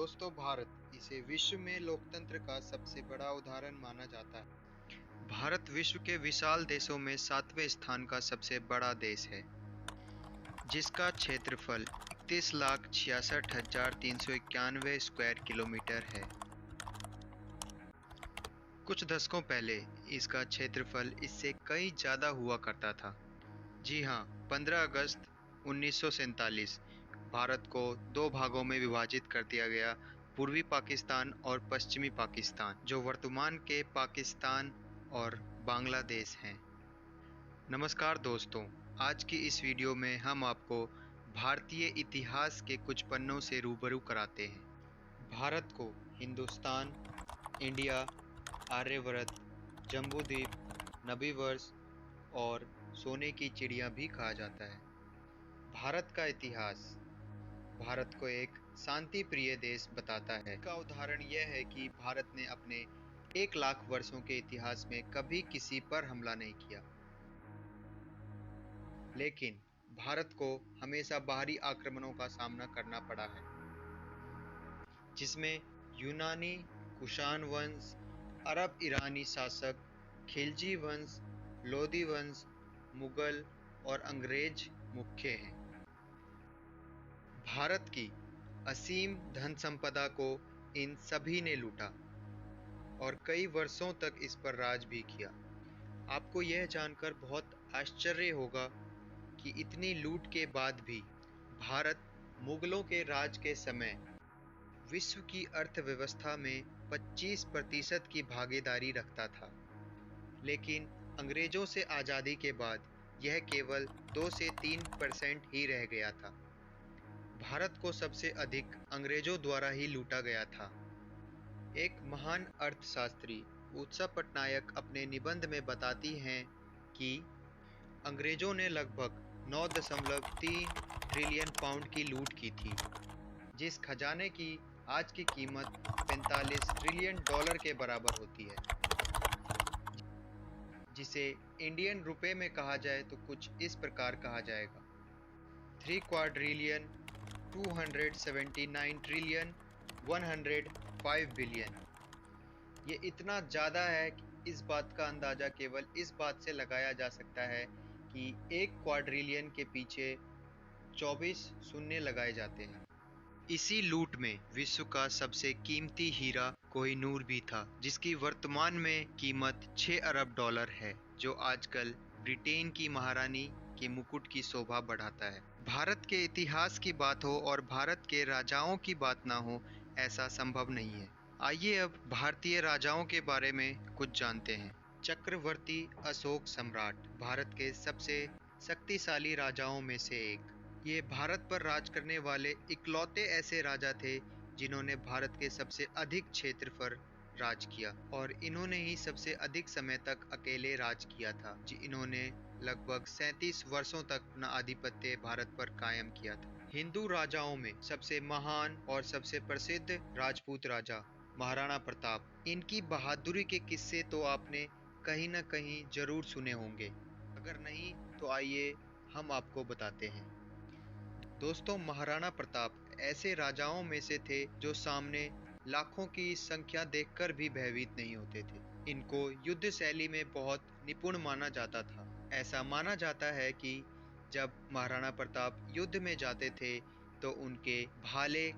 दोस्तों, भारत इसे विश्व में लोकतंत्र का सबसे बड़ा उदाहरण माना जाता है। भारत विश्व के विशाल देशों में 7वें स्थान का सबसे बड़ा देश है, जिसका क्षेत्रफल 31,66,391 स्क्वायर किलोमीटर है। कुछ दशकों पहले इसका क्षेत्रफल इससे कई ज़्यादा हुआ करता था। जी हाँ, 15 अगस्त 1947 भारत को दो भागों में विभाजित कर दिया गया, पूर्वी पाकिस्तान और पश्चिमी पाकिस्तान, जो वर्तमान के पाकिस्तान और बांग्लादेश हैं। नमस्कार दोस्तों, आज की इस वीडियो में हम आपको भारतीय इतिहास के कुछ पन्नों से रूबरू कराते हैं। भारत को हिंदुस्तान, इंडिया, आर्यवर्त, जम्बूद्वीप, नबीवर्ष और सोने की चिड़िया भी कहा जाता है। भारत का इतिहास भारत को एक शांति प्रिय देश बताता है। इसका उदाहरण यह है कि भारत ने अपने 1 लाख वर्षों के इतिहास में कभी किसी पर हमला नहीं किया, लेकिन भारत को हमेशा बाहरी आक्रमणों का सामना करना पड़ा है, जिसमें यूनानी, कुषाण वंश, अरब ईरानी शासक, खिलजी वंश, लोदी वंश, मुगल और अंग्रेज मुख्य हैं। भारत की असीम धन संपदा को इन सभी ने लूटा और कई वर्षों तक इस पर राज भी किया। आपको यह जानकर बहुत आश्चर्य होगा कि इतनी लूट के बाद भी भारत मुगलों के राज के समय विश्व की अर्थव्यवस्था में 25% की भागीदारी रखता था, लेकिन अंग्रेजों से आज़ादी के बाद यह केवल 2 से 3% ही रह गया था। भारत को सबसे अधिक अंग्रेजों द्वारा ही लूटा गया था। एक महान अर्थशास्त्री उत्सव पटनायक अपने निबंध में बताती हैं कि अंग्रेजों ने लगभग 9.3 ट्रिलियन पाउंड की लूट की थी, जिस खजाने की आज की कीमत 45 ट्रिलियन डॉलर के बराबर होती है। जिसे इंडियन रुपए में कहा जाए तो कुछ इस प्रकार कहा जाएगा: 3 क्वाड्रिलियन 279 ट्रिलियन 105 बिलियन। ये इतना ज़्यादा है कि इस बात का अंदाज़ा केवल इस बात से लगाया जा सकता है कि एक क्वाड्रिलियन के पीछे 24 शून्य लगाए जाते हैं। इसी लूट में विश्व का सबसे कीमती हीरा कोहिनूर भी था, जिसकी वर्तमान में कीमत 6 अरब डॉलर है, जो आजकल ब्रिटेन की महारानी के मुकुट की शोभा बढ़ाता है। भारत के इतिहास की बात हो और भारत के राजाओं की बात ना हो, ऐसा संभव नहीं है। आइए अब भारतीय राजाओं के बारे में कुछ जानते हैं। चक्रवर्ती अशोक सम्राट भारत के सबसे शक्तिशाली राजाओं में से एक। ये भारत पर राज करने वाले इकलौते ऐसे राजा थे जिन्होंने भारत के सबसे अधिक क्षेत्र पर राज किया, और इन्होंने ही सबसे अधिक समय तक अकेले राज किया था। इन्होंने लगभग 37 वर्षों तक अपना आधिपत्य भारत पर कायम किया था। हिंदू राजाओं में सबसे महान और सबसे प्रसिद्ध राजपूत राजा महाराणा प्रताप। इनकी बहादुरी के किस्से तो आपने कहीं न कहीं जरूर सुने होंगे, अगर नहीं तो आइए हम आपको बताते हैं। दोस्तों, महाराणा प्रताप ऐसे राजाओं में से थे जो सामने लाखों की संख्या देखकर भी भयभीत नहीं होते थे। इनको युद्ध शैली में बहुत निपुण माना जाता था। ऐसा माना जाता है कि जब महाराणा प्रताप युद्ध में जाते थे तो उनके भाले,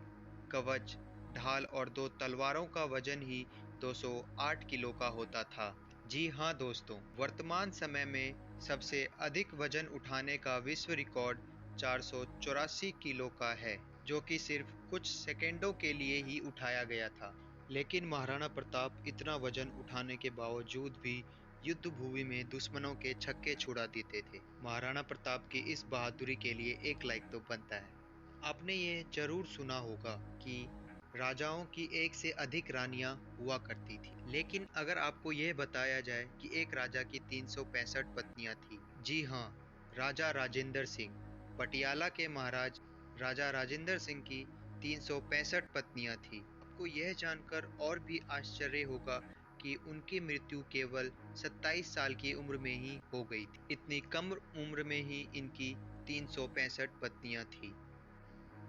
कवच, ढाल और 2 तलवारों का वजन ही 208 किलो का होता था। जी हाँ दोस्तों, वर्तमान समय में सबसे अधिक वजन उठाने का विश्व रिकॉर्ड 484 किलो का है, जो कि सिर्फ कुछ सेकंडों के लिए ही उठाया गया था। लेकिन महाराणा प्रताप इतना वजन उठाने के बावजूद भी युद्ध भूमि में दुश्मनों के छक्के छुड़ा देते थे। महाराणा प्रताप की इस बहादुरी के लिए एक लाइक तो बनता है। आपने ये जरूर सुना होगा कि राजाओं की एक से अधिक रानियां हुआ करती थी, लेकिन अगर आपको यह बताया जाए कि एक राजा की 365 पत्नियां थी, जी हाँ, राजा राजेंद्र सिंह, पटियाला के महाराज राजा राजेंद्र सिंह की 365 पत्नियां थी। आपको यह जानकर और भी आश्चर्य होगा कि उनकी मृत्यु केवल 27 साल की उम्र में ही हो गई थी। इतनी कम उम्र में ही इनकी 365 पत्नियां थी।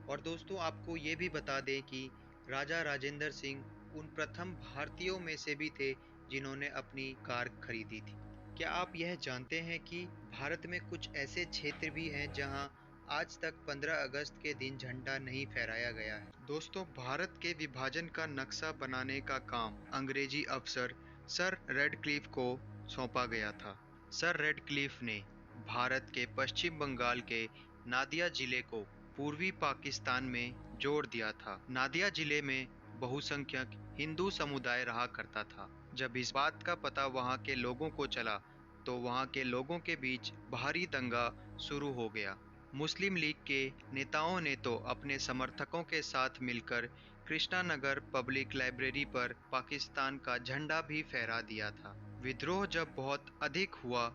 और दोस्तों, आपको ये भी बता दें कि राजा राजेंद्र सिंह उन प्रथम भारतीयों में से भी थे जिन्होंने अपनी कार खरीदी थी। क्या आप यह जानते हैं कि भारत में कुछ ऐसे क्षेत्र भी हैं जहां आज तक 15 अगस्त के दिन झंडा नहीं फहराया गया है? दोस्तों, भारत के विभाजन का नक्शा बनाने का काम अंग्रेजी अफसर सर रेडक्लिफ को सौंपा गया था। सर रेडक्लिफ ने भारत के पश्चिम बंगाल के नादिया जिले को पूर्वी पाकिस्तान में जोड़ दिया था। नादिया जिले में बहुसंख्यक हिंदू समुदाय रहा करता था। जब इस बात का पता वहां के लोगों को चला, तो वहां के लोगों के बीच भारी दंगा शुरू हो गया। मुस्लिम लीग के नेताओं ने तो अपने समर्थकों के साथ मिलकर कृष्णानगर पब्लिक लाइब्रेरी पर पाकिस्तान का झंडा भी फहरा दिया था। विद्रोह जब बहुत अधिक हुआ,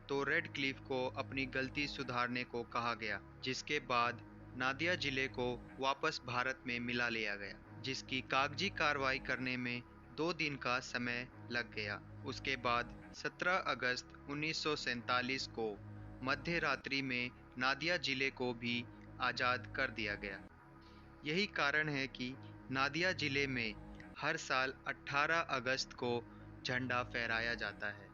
तो रेड क्लिफ को अपनी गलती सुधारने को कहा गया, जिसके बाद नादिया जिले को वापस भारत में मिला लिया गया, जिसकी कागजी कार्रवाई करने में 2 दिन का समय लग गया। उसके बाद 17 अगस्त 1947 को मध्य रात्रि में नादिया जिले को भी आज़ाद कर दिया गया। यही कारण है कि नादिया जिले में हर साल 18 अगस्त को झंडा फहराया जाता है।